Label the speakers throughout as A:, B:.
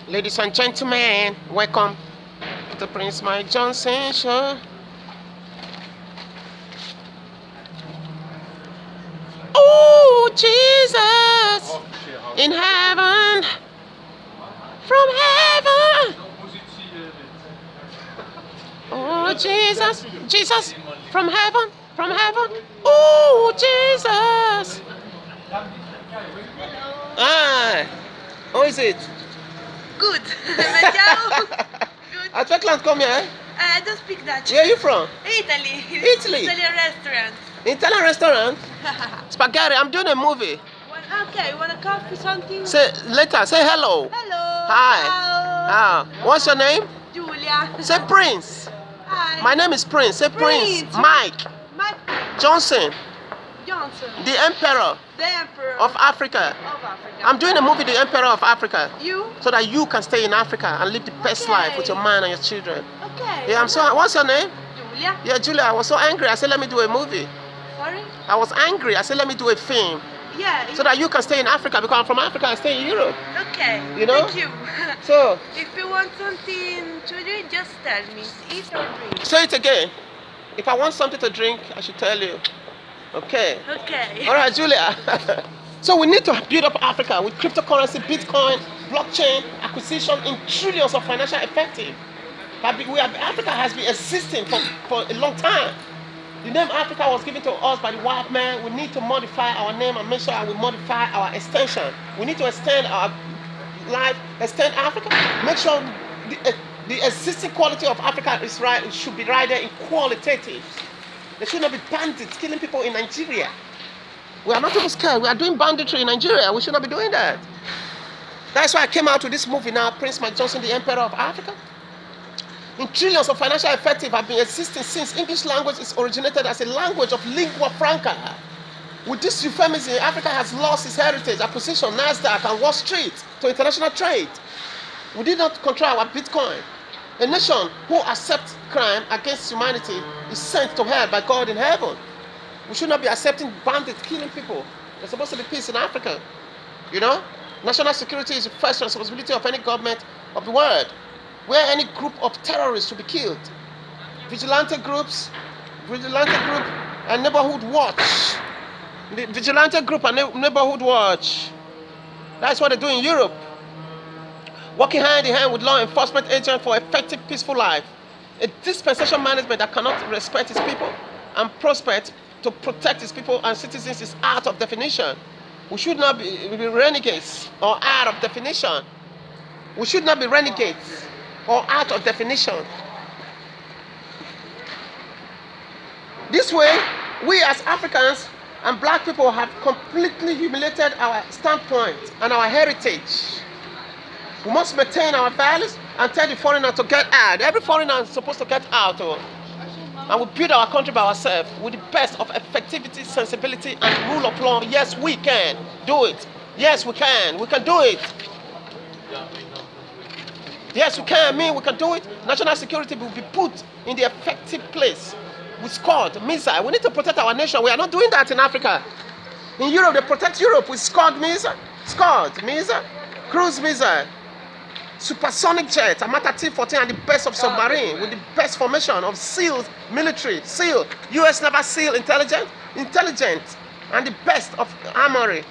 A: Ladies and gentlemen, welcome to Prince Mike Johnson Show. Oh, Jesus in heaven, from heaven. Oh, Jesus, Jesus from heaven, from heaven. Oh, Jesus. Ah, how is it?
B: Good. Ciao. Good.
A: At Falkland, come here.
B: I don't speak Dutch.
A: Where are you from?
B: Italy.
A: Italy?
B: Italian restaurant.
A: Italian restaurant? Spaghetti. I'm doing a movie.
B: Okay, you want a coffee, something?
A: Say later. Say hello.
B: Hello.
A: Hi.
B: Ciao.
A: What's your name?
B: Julia.
A: Say Prince.
B: Hi.
A: My name is Prince. Say Prince. Mike
B: Mike
A: Johnson,
B: Johnson.
A: the Emperor
B: The Emperor
A: of Africa.
B: of Africa.
A: I'm doing a movie, The Emperor of Africa,
B: You?
A: so that you can stay in Africa and live the best
B: Okay.
A: life with your man and your children.
B: Okay.
A: Yeah, I'm so. What's your name?
B: Julia.
A: Yeah, Julia. I was so angry. I said, let me do a movie.
B: Sorry?
A: I was angry. I said, let me do a film
B: Yeah.
A: so that you can stay in Africa because I'm from Africa and stay in Europe.
B: Okay.
A: You know?
B: Thank you.
A: So,
B: If you want something to drink, just tell me. Eat or drink.
A: say it again. If I want something to drink, I should tell you. Okay.
B: Okay.
A: All right, Julia. So we need to build up Africa with cryptocurrency, Bitcoin, blockchain, acquisition in trillions of financial effective. But Africa has been existing for a long time. The name Africa was given to us by the white man. We need to modify our name and make sure we modify our extension. We need to extend our life, extend Africa, make sure the existing quality of Africa is right. It should be right there in qualitative. There should not be bandits killing people in Nigeria. We are not even scared. We are doing banditry in Nigeria. We should not be doing that. That's why I came out with this movie now, Prince Mike Johnson, the Emperor of Africa. In trillions of financial effective have been existing since English language is originated as a language of lingua franca. With this euphemism, Africa has lost its heritage, acquisition, NASDAQ, and Wall Street to international trade. We did not control our Bitcoin. A nation who accepts crime against humanity is sent to hell by God in heaven. We should not be accepting bandits killing people. There's supposed to be peace in Africa. You know? National security is the first responsibility of any government of the world. Where any group of terrorists should be killed. Vigilante group and neighborhood watch. The vigilante group and neighborhood watch. That's what they do in Europe. Working hand in hand with law enforcement agents for effective, peaceful life. A dispensation management that cannot respect its people and prosper to protect its people and citizens is out of definition. We should not be renegades or out of definition. We should not be renegades or out of definition. This way, we as Africans and black people have completely humiliated our standpoint and our heritage. We must maintain our values and tell the foreigner to get out. Every foreigner is supposed to get out. And we build our country by ourselves with the best of effectivity, sensibility, and rule of law. Yes, we can do it. Yes, we can. We can do it. Yes, we can. We can do it. National security will be put in the effective place. We scored missile. We need to protect our nation. We are not doing that in Africa. In Europe, they protect Europe with scored missile, cruise missile, supersonic jet, Amata T-14, and the best of submarine with the best formation of SEAL, military, SEAL, U.S. Naval SEAL intelligence, and the best of armory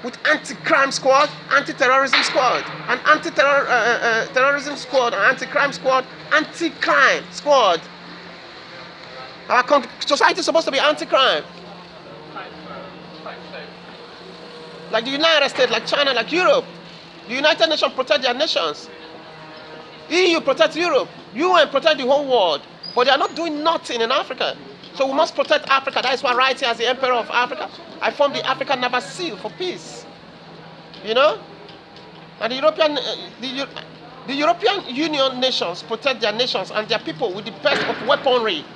A: with anti-crime squad, anti-terrorism squad, and anti-terrorism squad, and anti-crime squad, anti-crime squad. Our society is supposed to be anti-crime. Like the United States, like China, like Europe. The United Nations protect their nations. EU protect Europe. UN protect the whole world. But they are not doing nothing in Africa. So we must protect Africa. That is why right here as the Emperor of Africa, I formed the African Naval Seal for peace. You know? And the European Union nations protect their nations and their people with the best of weaponry.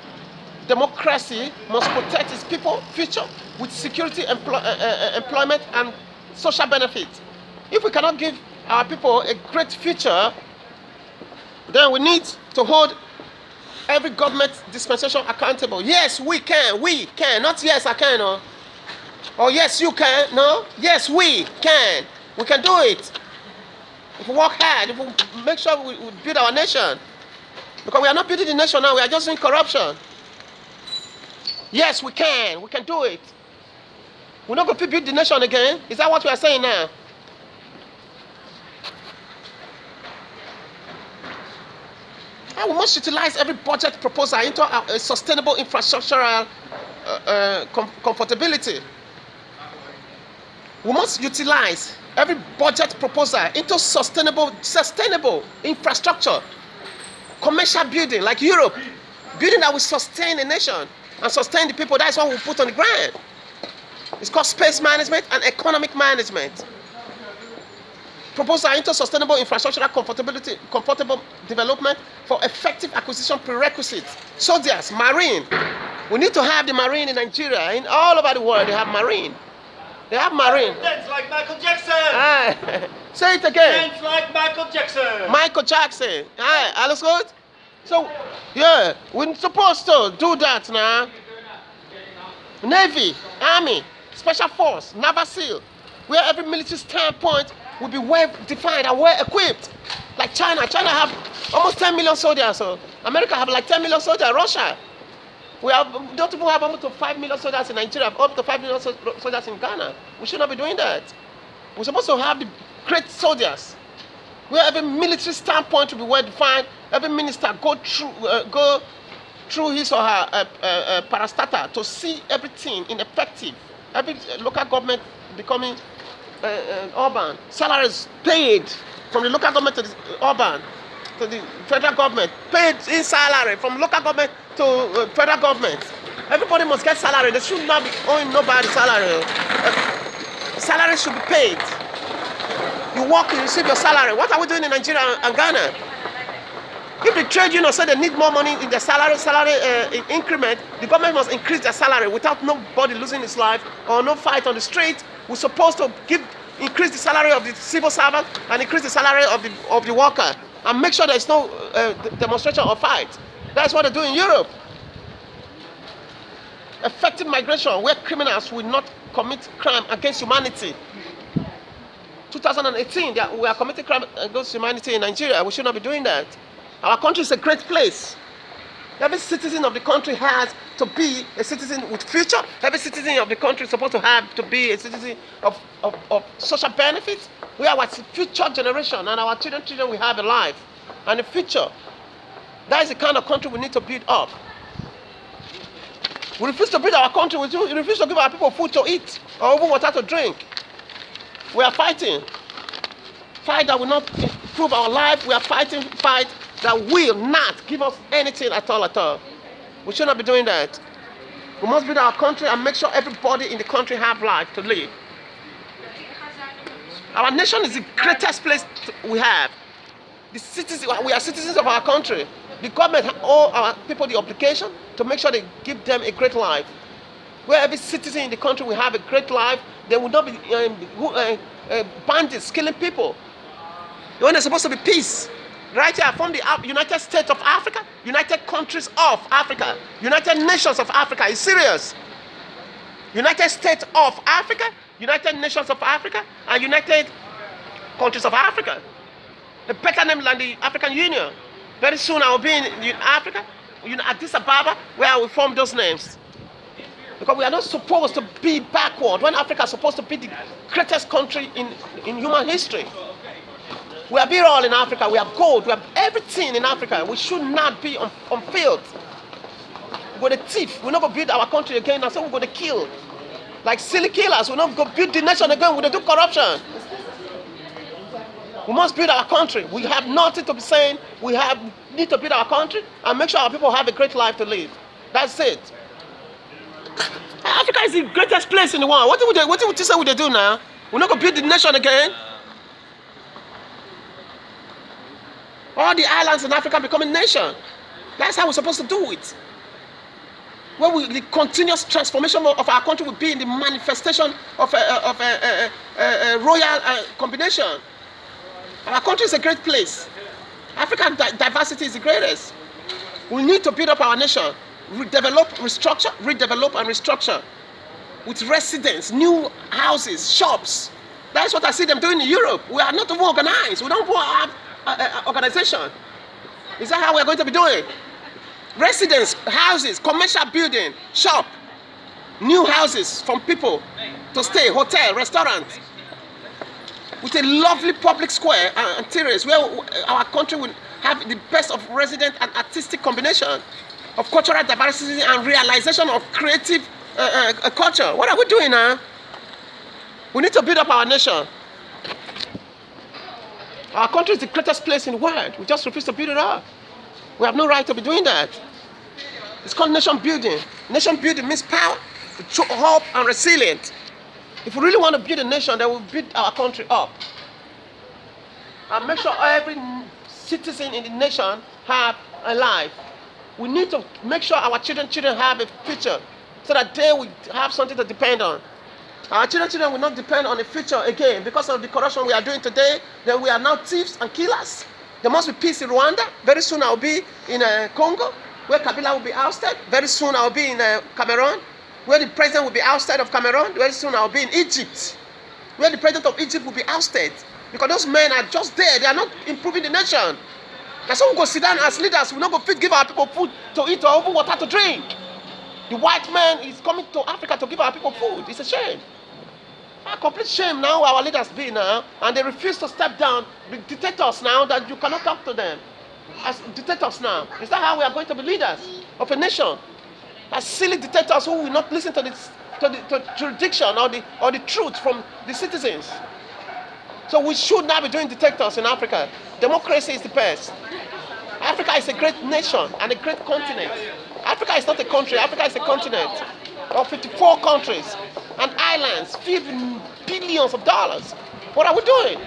A: Democracy must protect its people, future, with security, employment, and social benefit. If we cannot give our people a great future, then we need to hold every government dispensation accountable. Yes, we can. Not yes, I can. Or yes, you can. No, yes, we can. We can do it. if we work hard, if we make sure we build our nation. Because we are not building the nation now, we are just doing corruption. Yes, we can do it. We're not going to build the nation again. Is that what we are saying now? And we must utilize every budget proposal into a sustainable infrastructural comfortability. We must utilize every budget proposal into sustainable infrastructure, commercial building like Europe, building that will sustain a nation and sustain the people. That's what we put on the ground. It's called space management and economic management. Proposal into sustainable infrastructural comfortable development for effective acquisition prerequisites. Soldiers, marine. We need to have the marine in Nigeria. In all over the world, they have marine. They have marine.
C: Dance like Michael Jackson.
A: Say it again.
C: Dance like Michael Jackson.
A: Michael Jackson. Alles good? So, yeah, we're supposed to do that now. Navy, Army, Special Force, Naval SEAL, where every military standpoint will be well defined and well equipped. Like China. China have almost 10 million soldiers. So America have like 10 million soldiers. Russia. We have, those people have almost 5 million soldiers in Nigeria, up to 5 million soldiers in Ghana. We should not be doing that. We're supposed to have the great soldiers, where every military standpoint will be well defined. Every minister go through his or her parastatal to see everything in effective. Every local government becoming urban. Salaries paid from the local government to the urban, to the federal government. Paid in salary from local government to federal government. Everybody must get salary. They should not be owing nobody salary. Salary should be paid. You work, you receive your salary. What are we doing in Nigeria and Ghana? If the trade union say they need more money in the salary increment, the government must increase their salary without nobody losing his life or no fight on the street. We're supposed to increase the salary of the civil servant and increase the salary of the worker and make sure there's no demonstration or fight. That's what they do in Europe. Effective migration where criminals will not commit crime against humanity. 2018, we are committing crime against humanity in Nigeria. We should not be doing that. Our country is a great place. Every citizen of the country has to be a citizen with future. Every citizen of the country is supposed to have to be a citizen of social benefits. We are our future generation, and our children will have a life and a future. That is the kind of country we need to build up. We refuse to build our country. We refuse to give our people food to eat or even water to drink. We are fighting. Fight that will not improve our life. We are fighting fight that will not give us anything at all. We should not be doing that. We must build our country and make sure everybody in the country have life to live. Our nation is the greatest place we have. We are citizens of our country. The government owe our people the obligation to make sure they give them a great life. Where every citizen in the country will have a great life, they will not be bandits killing people. When there's supposed to be peace. Right here from the United States of Africa, United Countries of Africa, United Nations of Africa. It's serious. United States of Africa, United Nations of Africa, and United Countries of Africa. A better name than the African Union. Very soon I will be in Africa, Addis Ababa, where I will form those names. Because we are not supposed to be backward when Africa is supposed to be the greatest country in human history. We have it all in Africa. We have gold. We have everything in Africa. We should not be on field. We're the thief. We're not going to build our country again. That's what we're going to kill. Like silly killers. We're not going to build the nation again. We're going to do corruption. We must build our country. We have nothing to be saying. We need to build our country and make sure our people have a great life to live. That's it. Africa is the greatest place in the world. What do you say we do now? We're not going to build the nation again. All the islands in Africa become a nation. That's how we're supposed to do it. Where the continuous transformation of our country will be in the manifestation of a royal combination. Our country is a great place. African diversity is the greatest. We need to build up our nation, redevelop and restructure with residents, new houses, shops, That's what I see them doing in Europe. We are not even organized. We don't have organization. Is that how we're going to be doing? Residence, houses, commercial building, shop, new houses from people to stay, hotel, restaurant, with a lovely public square and terrace where our country will have the best of resident and artistic combination of cultural diversity and realization of creative culture. What are we doing now? We need to build up our nation. Our country is the greatest place in the world. We just refuse to build it up. We have no right to be doing that. It's called nation building. Nation building means power, hope, and resilience. If we really want to build a nation, then we'll build our country up. And make sure every citizen in the nation have a life. We need to make sure our children have a future so that they will have something to depend on. Our children will not depend on the future again because of the corruption we are doing today. Then we are now thieves and killers. There must be peace in Rwanda. Very soon I will be in Congo, where Kabila will be ousted. Very soon I will be in Cameroon, where the president will be ousted of Cameroon. Very soon I will be in Egypt, where the president of Egypt will be ousted. Because those men are just there. They are not improving the nation. And so we go sit down as leaders. We not go give our people food to eat or even water to drink. The white man is coming to Africa to give our people food. It's a shame. A complete shame now our leaders be now, and they refuse to step down. The dictators now that you cannot talk to them as dictators now. Is that how we are going to be leaders of a nation? As silly dictators who will not listen to the jurisdiction or the truth from the citizens. So we should not be doing dictators in Africa. Democracy is the best. Africa is a great nation and a great continent. Africa is not a country. Africa is a continent of 54 countries and islands filled with billions of dollars. What are we doing?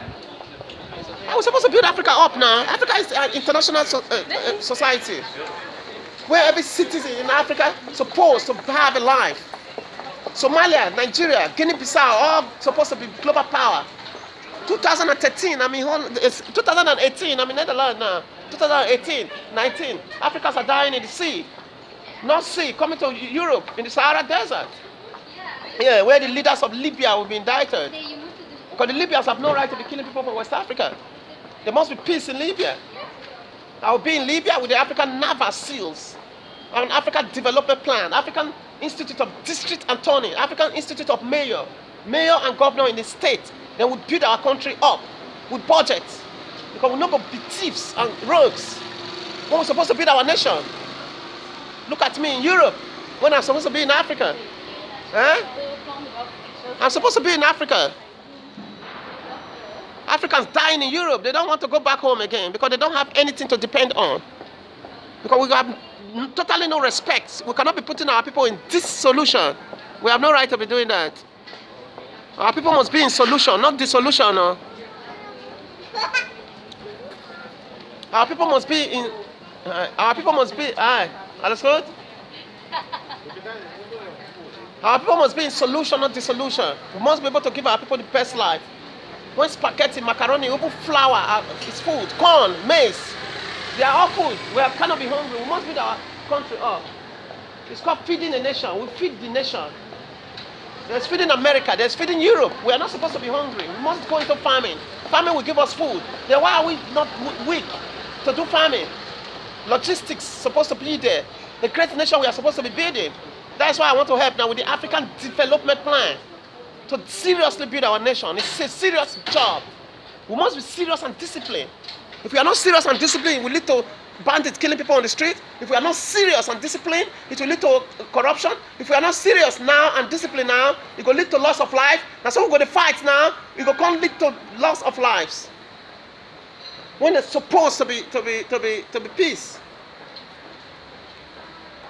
A: Are we supposed to build Africa up now? Africa is an international society where every citizen in Africa is supposed to have a life. Somalia, Nigeria, Guinea-Bissau, all supposed to be global power. 2013, 2018, I'm in Netherlands now. 2018, 19, Africans are dying in the sea. North Sea, coming to Europe, in the Sahara Desert. Yeah, where the leaders of Libya will be indicted. Because the Libyans have no right to be killing people from West Africa. There must be peace in Libya. I will be in Libya with the African Naval SEALs, an African Development Plan, African Institute of District Attorney, African Institute of Mayor and Governor in the state. Then we build our country up with budgets. Because we're not going to be thieves and rogues when we're supposed to build our nation. Look at me in Europe when I'm supposed to be in Africa. I'm supposed to be in Africa. Africans dying in Europe. They don't want to go back home again because they don't have anything to depend on. Because we have totally no respect. We cannot be putting our people in this solution. We have no right to be doing that. Our people must be in solution, not dissolution. No. Our people must be in. Alles gut? Our people must be in solution, not dissolution. We must be able to give our people the best life. When spaghetti, macaroni, even flour is food, corn, maize, they are all food. We cannot be hungry. We must build our country up. It's called feeding a nation. We feed the nation. There's feeding America. There's feeding Europe. We are not supposed to be hungry. We must go into farming. Farming will give us food. Then why are we not weak to do farming? Logistics supposed to be there. The great nation we are supposed to be building. That's why I want to help now with the African Development Plan to seriously build our nation. It's a serious job. We must be serious and disciplined. If we are not serious and disciplined, it will lead to bandits killing people on the street. If we are not serious and disciplined, it will lead to corruption. If we are not serious now and disciplined now, it will lead to loss of life. Now so we're going to fight now, it will come lead to loss of lives. When it's supposed to be peace.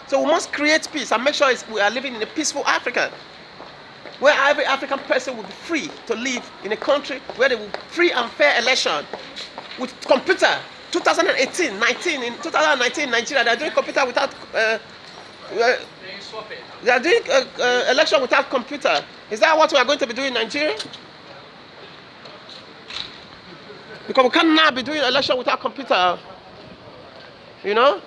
A: So we must create peace and make sure we are living in a peaceful Africa, where every African person will be free to live in a country where there will be free and fair election with computer. 2018, 19 in 2019 Nigeria, they are doing computer without. They are doing election without computer. Is that what we are going to be doing in Nigeria? Because we cannot be doing election without computer. You know?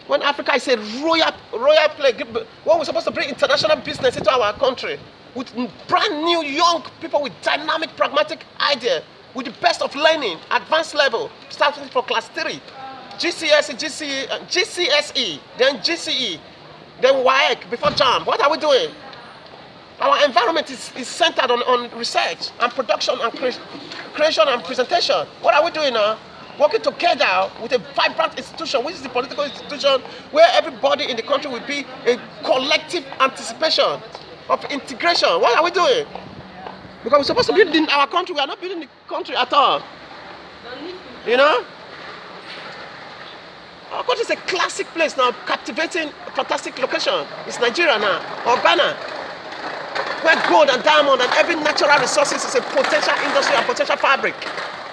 A: When Africa is a royal place, when we're supposed to bring international business into our country, with brand new young people with dynamic, pragmatic idea, with the best of learning, advanced level, starting from class 3, GCSE, then GCE, then WAEC before JAM. What are we doing? Our environment is centered on research and production and creation and presentation. What are we doing now? Working together with a vibrant institution, which is the political institution, where everybody in the country will be a collective anticipation of integration. What are we doing? Because we're supposed to build in our country. We are not building the country at all. You know? Our country is a classic place now, captivating, fantastic location. It's Nigeria now, or Ghana, where gold and diamond and every natural resources is a potential industry and potential fabric.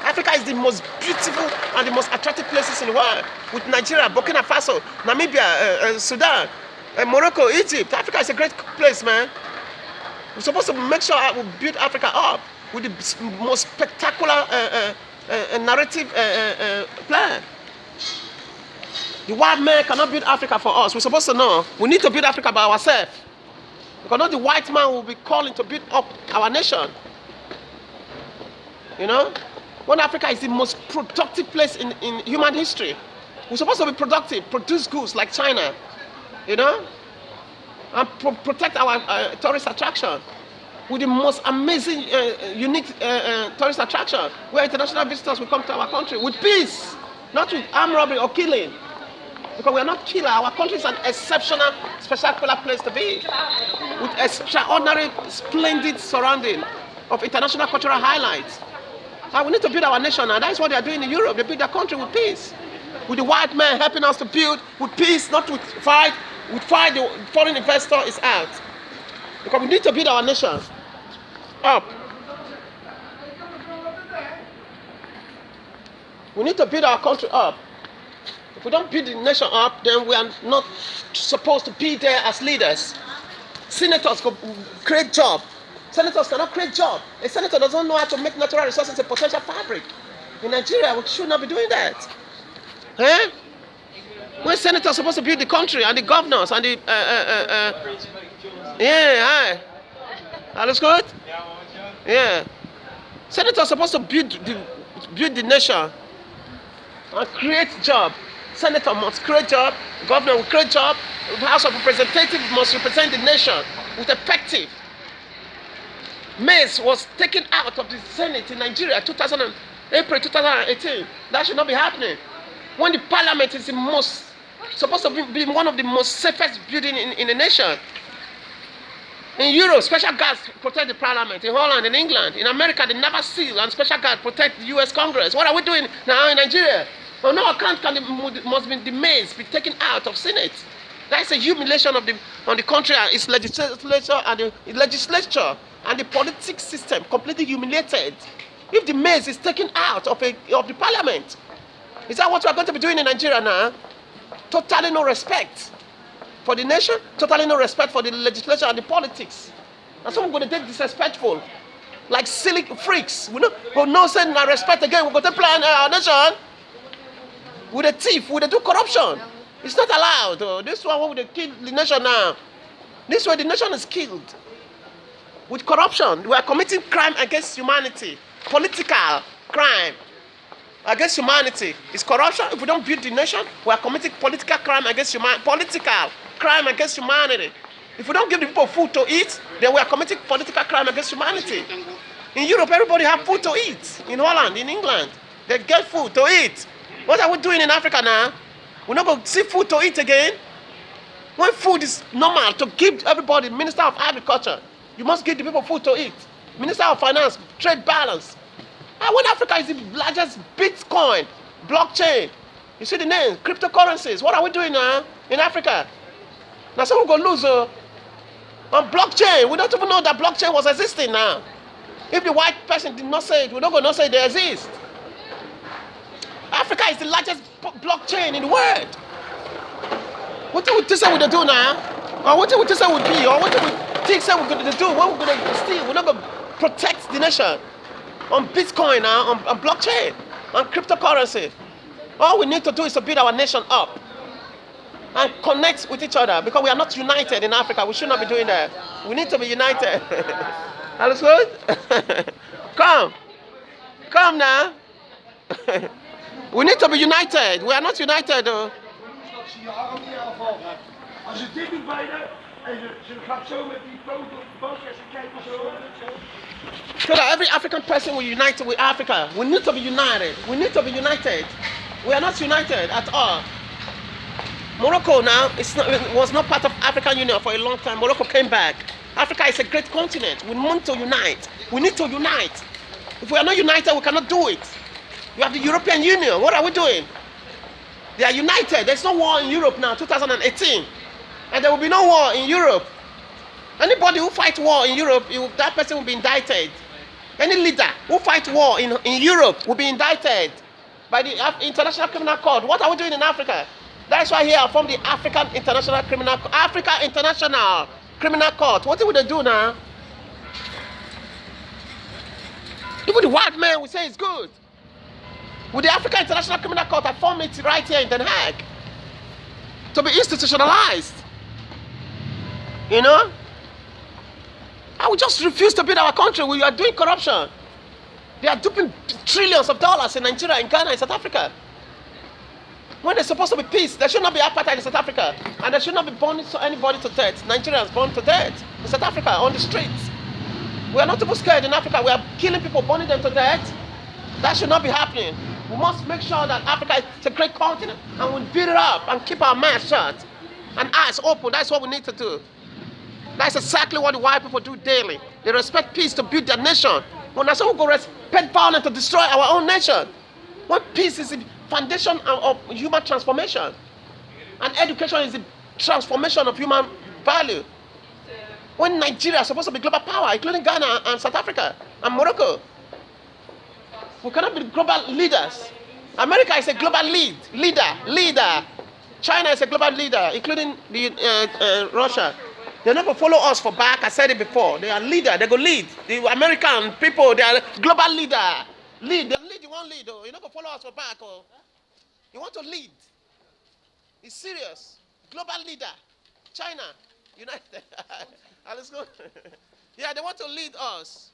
A: Africa is the most beautiful and the most attractive places in the world, with Nigeria, Burkina Faso, Namibia, Sudan, Morocco, Egypt. Africa is a great place, man. We're supposed to make sure we build Africa up with the most spectacular narrative plan. The white man cannot build Africa for us. We're supposed to know. We need to build Africa by ourselves. Because not the white man will be calling to build up our nation. You know? When Africa is the most productive place in human history. We're supposed to be productive, produce goods like China. You know? And protect our tourist attraction. With the most amazing, unique tourist attraction. Where international visitors will come to our country with peace. Not with armed robbery or killing. Because we are not killer. Our country is an exceptional, spectacular place to be. With extraordinary, splendid surrounding of international cultural highlights. And we need to build our nation, and that's what they are doing in Europe. They build their country with peace. With the white man helping us to build with peace, not with fight. With fight, the foreign investor is out. Because we need to build our nation up. We need to build our country up. If we don't build the nation up, then we are not supposed to be there as leaders. Senators could create jobs. Senators cannot create jobs. A senator doesn't know how to make natural resources a potential fabric. In Nigeria, we should not be doing that. Eh? When senators are supposed to build the country and the governors and the hi. Alles good? Yeah. Senators are supposed to build the nation and create job. Senator must create job, governor will create job, the House of Representatives must represent the nation with effective. Maize was taken out of the Senate in Nigeria April 2018. That should not be happening. When the parliament is supposed to be one of the most safest buildings in the nation. In Europe, special guards protect the parliament. In Holland, in England, in America, the naval seal and special guards protect the U.S. Congress. What are we doing now in Nigeria? On no account must be the maize be taken out of Senate. That's a humiliation on the country and its legislature and the politics system completely humiliated. If the maize is taken out of the parliament, is that what we are going to be doing in Nigeria now? Totally no respect for the nation, totally no respect for the legislature and the politics. And some are going to take disrespectful, like silly freaks. We no send no respect again. We're going to plan our nation with a thief, with a do corruption. It's not allowed. This one will kill the nation now. This way the nation is killed. With corruption, we are committing crime against humanity. Political crime against humanity is corruption. If we don't build the nation, we are committing political crime against humanity. Political crime against humanity. If we don't give the people food to eat, then we are committing political crime against humanity. In Europe, everybody have food to eat. In Holland, in England, they get food to eat. What are we doing in Africa now? We're not going to see food to eat again. When food is normal to give everybody, Minister of Agriculture, you must give the people food to eat. Minister of Finance, trade balance. And when Africa is the largest Bitcoin, blockchain, you see the name, cryptocurrencies. What are we doing now in Africa? Now someone going to lose on blockchain. We don't even know that blockchain was existing now. If the white person did not say it, we're not going to say they exist. Africa is the largest blockchain in the world. What do we say we're going to do now? Or what do we say we'll be? Or what do we think we're going to do? What we're going to steal? We're not going to protect the nation on Bitcoin now, on blockchain, on cryptocurrency. All we need to do is to build our nation up. and connect with each other because we are not united in Africa. We should not be doing that. We need to be united. Alles good? Come now. We need to be united. We are not united though. So that every African person will unite with Africa. We need to be united. We need to be united. We are not united at all. Morocco now was not part of African Union for a long time. Morocco came back. Africa is a great continent. We need to unite. We need to unite. If we are not united, we cannot do it. You have the European Union. What are we doing? They are united. There's no war in Europe now, 2018. And there will be no war in Europe. Anybody who fights war in Europe, that person will be indicted. Any leader who fights war in Europe will be indicted by the International Criminal Court. What are we doing in Africa? That's why here I formed the African International Criminal Court. What do they do now? Even the white man will say it's good. With the African International Criminal Court, I formed it right here in Den Haag to be institutionalized. You know? I would just refuse to build our country. We are doing corruption. They are duping trillions of dollars in Nigeria, in Ghana, in South Africa. When there's supposed to be peace, there should not be apartheid in South Africa. And there should not be burning anybody to death. Nigerians burned to death in South Africa on the streets. We are not even scared in Africa. We are killing people, burning them to death. That should not be happening. We must make sure that Africa is a great continent and we build it up and keep our mouths shut and eyes open. That's what we need to do. That's exactly what the white people do daily. They respect peace to build their nation. When I say we go respect violence to destroy our own nation. When peace is the foundation of human transformation. And education is the transformation of human value. When Nigeria is supposed to be global power, including Ghana and South Africa and Morocco. We cannot be global leaders. America is a global leader. China is a global leader, including Russia. They're not going to follow us for back. I said it before. They are leader. They go lead. The American people, they are global leader. Lead. They lead. You want lead. Oh. You're not going to follow us for back. Oh. You want to lead. It's serious. Global leader. China. United. Let's go. Yeah, they want to lead us.